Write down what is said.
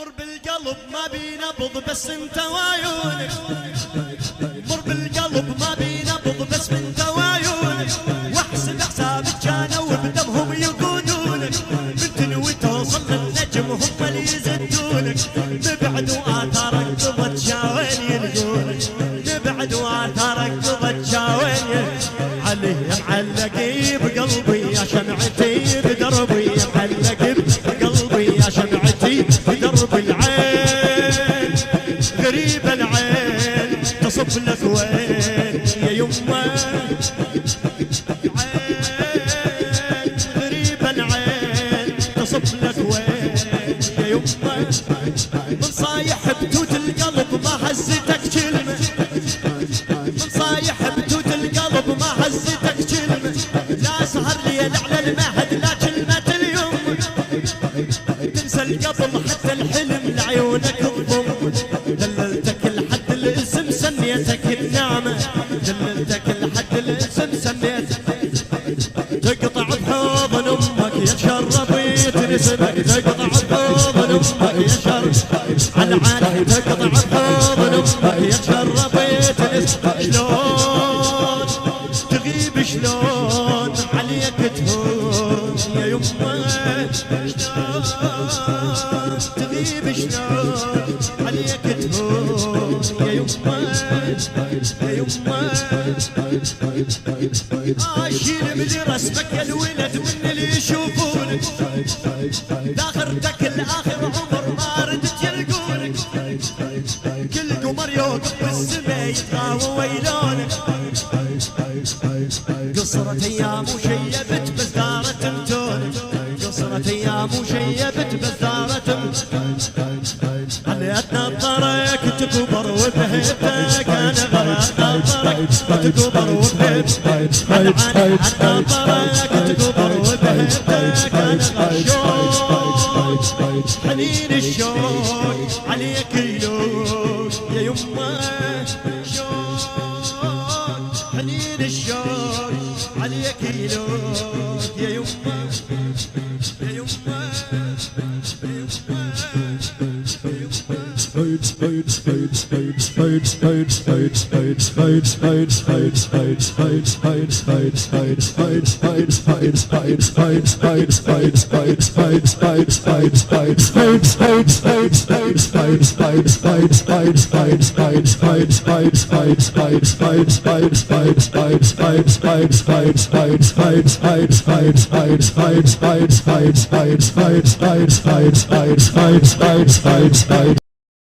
مر بالقلب ما بينبض بس انت وعيونك، مر بالقلب ما بينبض بس انت وعيونك، واحسب حسابك كانوا بدمهم يقودونك، من تنوي توصل للنجم هم اللي يزدونك، نبعد واثارك قبض شاوين يلقونك، نبعد واثارك قبض شاوين علي معلق بقلبي يا شمعتي بدربي، معلق بقلبي يا شمعتي بدرب العين، غريب العين تصف لك وين يا يمه، عين غريب العين تصف لك وين يا يمه، من صايح بتوت القلب ما هزتك كلمه، من صايح بتوت القلب ما هزتك كلمه، لا سهر ليل على المهد لا كلمه اليوم، تنسى القبل حتى الحلم لعيونك تضم، دللتك لحد الاسم سميتك النعمه، دللتك لحد الاسم سميتك، تقطع بحضن امك يا تشربي تنسبك، تقطع بحضن امك يا شرب على عالي، تقطع بحضن امك يا تشربي تنسبك، شلون تغيب شلون عليك تهون يا يمه، شلون تغيب شلون عليك تهون يا يمه، يا يمه عايشين برسمك يا الولد من اللي يشوفونك، لاخرتك لاخر عمر ما ردت يلقونك، كل قمر يوقف بالسما يتغاوى ويلونك، قصرت ايام وشيبت بزدارة متونك، قصرت ايام وشيبت بزدارة عليت نظرك تكبر وبهيبتك، انا غرقت نظرك تكبر وبهيبتك، عليت نظرك تكبر وبهيبتك، انا الشوق حنين الشوق عليك يلوك يا يمه، شوق حنين الشوق عليك يلوك يا يمه، يا يمه